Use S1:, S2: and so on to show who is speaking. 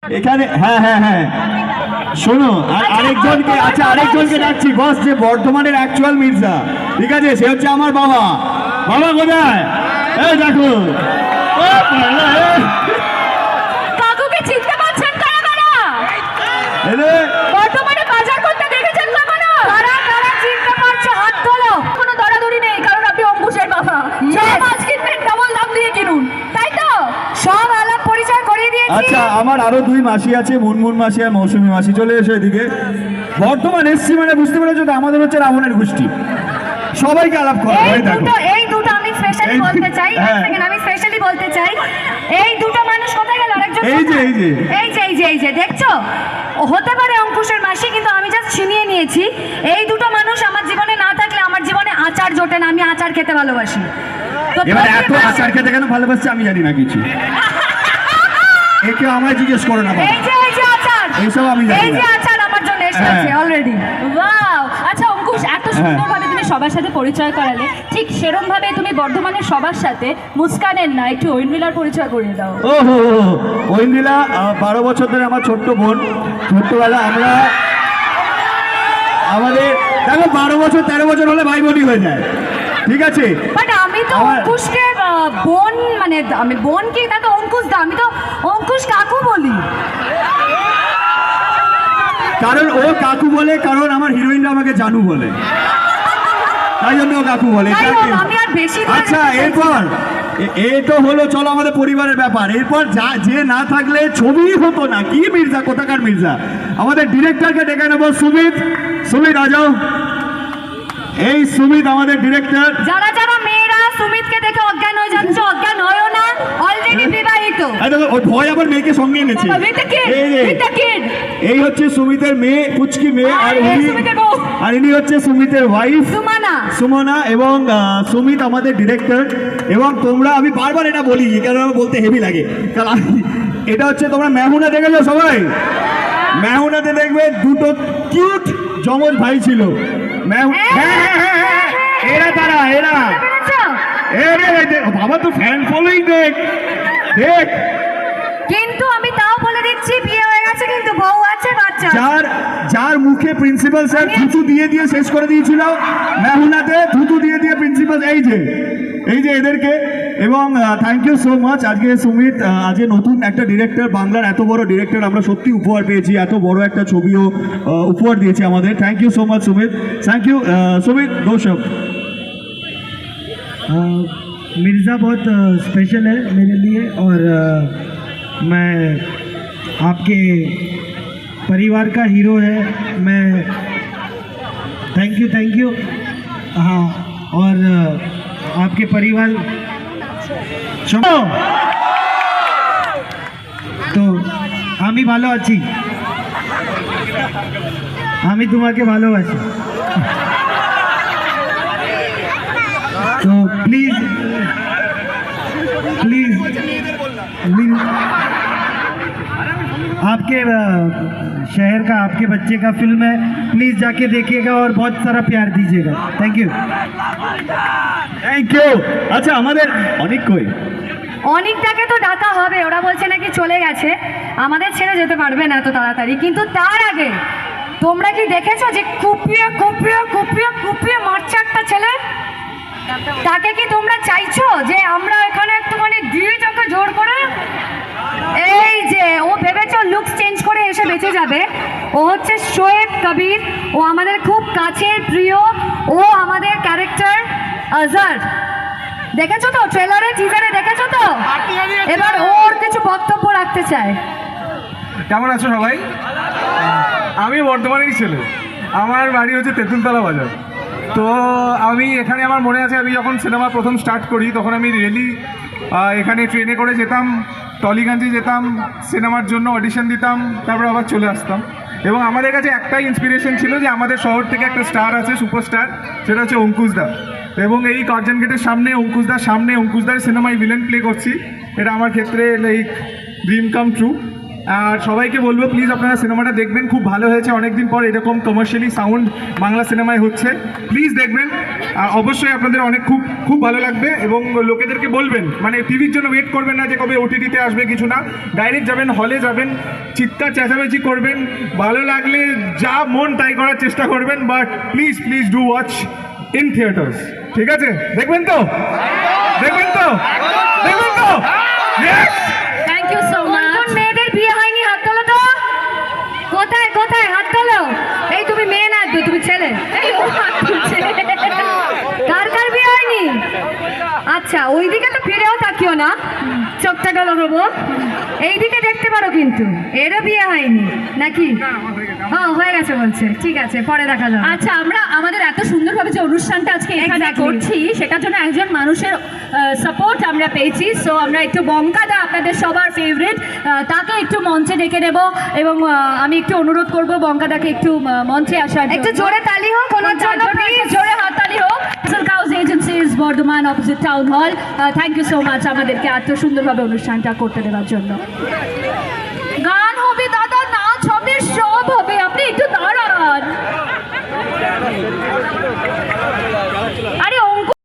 S1: এখানে হ্যাঁ হ্যাঁ হ্যাঁ শোনো আরেকজনকে আচ্ছা আরেকজনকে ডাকছি বস, যে বর্ধমানের অ্যাকচুয়াল মির্জা, ঠিক আছে, সে হচ্ছে আমার বাবা। বাবা কোথায়? এই দেখো
S2: কাকুকে চিনতে পারছেন কারা কারা? বর্তমানে বাজার করতে দেখেছেন কখনো? কারা কারা চিনতে পারছে হাত তোলো। কোনো দরাদরি নেই, কারণ আপনি অঙ্কুশের বাবা। সব মাছ কিনবেন ডাবল দাম দিয়ে কিনুন, তাই তো? সব আলাপ পরিচয় করিয়ে দিয়েছি।
S1: আচ্ছা আমার আরো দুই মাসি আছে, মুনমুন মাসি আর মৌসুমী মাসি, চলে এসো এদিকে। বর্তমান এসছি মানে বুঝতে পেরেছো তো, আমাদের হচ্ছে রাবণের গোষ্ঠী, সবাইকে আলাপ করা হয়। দেখো
S2: এই দুটো আমি স্পেশালি বলতে চাই, আমি স্পেশালি বলতে চাই, এই দুটো মানুষ কোথায় গেল? আরেকজন
S1: এই যে এই যে
S2: এই যে দেখছো, হতে পারে অঙ্কুশের মাসি, কিন্তু আমি জাস্ট ছিনিয়ে নিয়েছি। এই দুটো মানুষ আমার জীবনে না থাকলে আমার জীবনে আচার জোটে না। আমি আচার খেতে ভালোবাসি।
S1: এবার এত আচার খেতে কেন ভালোবাসছে আমি জানি না কিছু, একে আমায় জিজ্ঞেস করো না।
S2: এই যে আচার,
S1: এইসব আমি জানি না।
S2: এই যে আচার আমার জন্য এসেছে অলরেডি। ওয়াও! আচ্ছা অঙ্কুশ, এত সুন্দরভাবে তুমি সবার সাথে পরিচয় করালে, ঠিক সেরকম ভাবে তুমি বর্ধমানের সবার সাথে মুস্কানের না একটু ঐন্দ্রিলার পরিচয় করিয়ে দাও।
S1: ওহো, ঐন্দ্রিলা 12 বছর ধরে আমার ছোট্ট বোন। ছোট্টবেলা আমরা আমাদের দেখো 12 বছর 13 বছর হলে ভাই বোনই হয়ে যায়, ঠিক আছে।
S2: বাট আমি তো অঙ্কুশকে বোন, মানে আমি বোন কি তাকে অঙ্কুশ দা, আমি তো অঙ্কুশ কাকু বলি।
S1: কারণ ও কাকু বলে, কারণ আমার হিরোইনরা আমাকে জানু বলে, তাই জন্য ও কাকু বলে।
S2: আমি আর বেশি।
S1: আচ্ছা এরপর এই তো হলো, চলো আমাদের পরিবারের ব্যাপার। এরপর যে না থাকলে ছবি হতো না। কি মির্জা, কোথাকার মির্জা? আমাদের ডিরেক্টরকে ডেকে নেবো, সুমিত। সুমিত আ যাও। এই সুমিত আমাদের ডিরেক্টর।
S2: যারা যারা মেয়েরা সুমিতকে দেখে অজ্ঞান হয়ে যাচ্ছে, অজ্ঞান হয়ও না, অলরেডি বিবাহিত।
S1: ও ভয় আবার মেয়েকে সঙ্গে এনেছে। এই হচ্ছে সুমিতের মেয়ে, কুচকি মেয়ে, আর ইনি হচ্ছে সুমিতের ওয়াইফ সুমনা। এবং সুমিত আমাদের ডিরেক্টর। এবং তোমরা, আমি বারবার এটা বলি কারণ আমার বলতে হেভি লাগে, কারণ এটা হচ্ছে তোমরা মেহুনা দেখেছো সবাই? মেহুনাতে দেখবে দুটো কিউট যমজ ভাই ছিল। এরা তারা, এরা বাবা তো ফ্যান ফলোইং দেখ।
S2: কিন্তু আমি তাও বলে দিচ্ছি, বিয়ে হয়ে গেছে কিন্তু বউ আছে, বাচ্চা।
S1: যার মুখে প্রিন্সিপাল স্যার থুতু দিয়ে শেষ করে দিয়েছিল, মেহুনাতে থুতু দিয়ে প্রিন্সিপাল, এই যে এদেরকে। এবং থ্যাংক ইউ সো মাচ। আজকে সুমিত, আজকে নতুন একটা ডিরেক্টর, বাংলার এত বড় ডিরেক্টর আমরা সত্যি উপহার পেয়েছি, এত বড় একটা ছবিও উপহার দিয়েছে আমাদের। Thank you so much Sumit, thank you Sumit. দর্শক
S3: मिर्ज़ा बहुत स्पेशल है मेरे लिए, और मैं आपके परिवार का हीरो है। मैं थैंक यू। हाँ, और आपके परिवार শোনো তো, আমি ভালো আছি, আমি তোমাকে ভালোবাসি। तो प्लीज आपके शहर का, आपके बच्चे का फिल्म है, प्लीज जाके देखिएगा और बहुत सारा प्यार दीजिएगा। Thank you.
S1: আচ্ছা আমাদের
S2: অনেকটাকে তো ডাকা হবে, ওরা বলছে নাকি চলে গেছে, আমাদের ছেড়ে যেতে পারবে না এত তাড়াতাড়ি। কিন্তু তার আগে তোমরা কি দেখেছো যে কুপিয়ে মারছে একটা ছেলে? তাকে কি তোমরা চাইছো যে আমরা এখানে একটুখানি দিয়ে চোখে জোর করে? এই যে ও ভেবেছো লুকস চেঞ্জ করে এসে বেঁচে যাবে। ও হচ্ছে শোয়েব কবির, ও আমাদের খুব কাছের প্রিয়, ও আমাদের ক্যারেক্টার আজহার। দেখেছো তো ট্রেলারে, টিজারে দেখেছো তো? এবার ওর কিছু বক্তব্য রাখতে চায়।
S4: কেমন আছো সবাই? আমি বর্ধমানেরই ছেলে, আমার বাড়ি হচ্ছে তেঁতুলতলা বাজার। তো আমি এখানে, আমার মনে আছে আমি যখন সিনেমা প্রথম স্টার্ট করি তখন আমি রিয়েলি এখানে ট্রেনে করে যেতাম, টলিগঞ্জে যেতাম, সিনেমার জন্য অডিশন দিতাম, তারপর আবার চলে আসতাম। এবং আমাদের কাছে একটাই ইন্সপিরেশন ছিল যে আমাদের শহর থেকে একটা স্টার আছে, সুপারস্টার, সেটা হচ্ছে অঙ্কুশ দা। এবং এই কার্জন গেটের সামনে অঙ্কুশদার সিনেমায় ভিলেন প্লে করছি, এটা আমার ক্ষেত্রে লাইক ড্রিম কাম ট্রু। আর সবাইকে বলবো প্লিজ আপনারা সিনেমাটা দেখবেন, খুব ভালো হয়েছে, অনেকদিন পর এরকম কমার্শিয়ালি সাউন্ড বাংলা সিনেমায় হচ্ছে, প্লিজ দেখবেন। আর অবশ্যই আপনাদের অনেক খুব খুব ভালো লাগবে এবং লোকেদেরকে বলবেন, মানে টিভির জন্য ওয়েট করবেন না যে কবে ওটিটিতে আসবে, কিছু না, ডাইরেক্ট যাবেন, হলে যাবেন, চিৎকার চেঁচামেচি করবেন, ভালো লাগলে যা মন তাই করার চেষ্টা করবেন, but please please do watch in theatres, ঠিক আছে? দেখবেন তো, দেখবেন তো, দেখবেন তো? Yes!
S2: Thank you so much. কোন মেয়েদের বিয়ে হয়নি হাত তোলো তো। কোথায় কোথায় হাত তোলো? এই তুমি মেয়ে না, তুমি ছেলে। এই ও হাত তুলছে। কার কার বিয়ে হয়নি? আচ্ছা, ওইদিকে তো ফিরেও তাকিও না, চোখটা গেল দেবো। এইদিকে দেখতে পারো কিন্তু, এরও বিয়ে হয়নি নাকি? হ্যাঁ হয়ে গেছে বলছে, ঠিক আছে পরে দেখা যাবে।
S5: আচ্ছা, আমরা আমাদের এত সুন্দরভাবে যে অনুষ্ঠানটা আজকে এখানে
S2: Exactly.
S5: করছি সেটার জন্য একজন মানুষের সাপোর্ট আমরা পেয়েছি। সো আমরা একটু বঙ্কাদা, আপনাদের সবার ফেভারিট, তাকে একটু মঞ্চে ডেকে নেব এবং আমি একটু অনুরোধ করব বঙ্কাদাকে একটু মঞ্চে আসার জন্য।
S2: একটু জোরে তালি হোক ওনার জন্য,
S5: একটু
S2: প্লিজ।
S5: জোরে হাততালি হোক। কাউস agencies, Bardhaman, opposite town hall, thank you so much আমাদেরকে এত সুন্দরভাবে অনুষ্ঠানটা করতে দেওয়ার জন্য।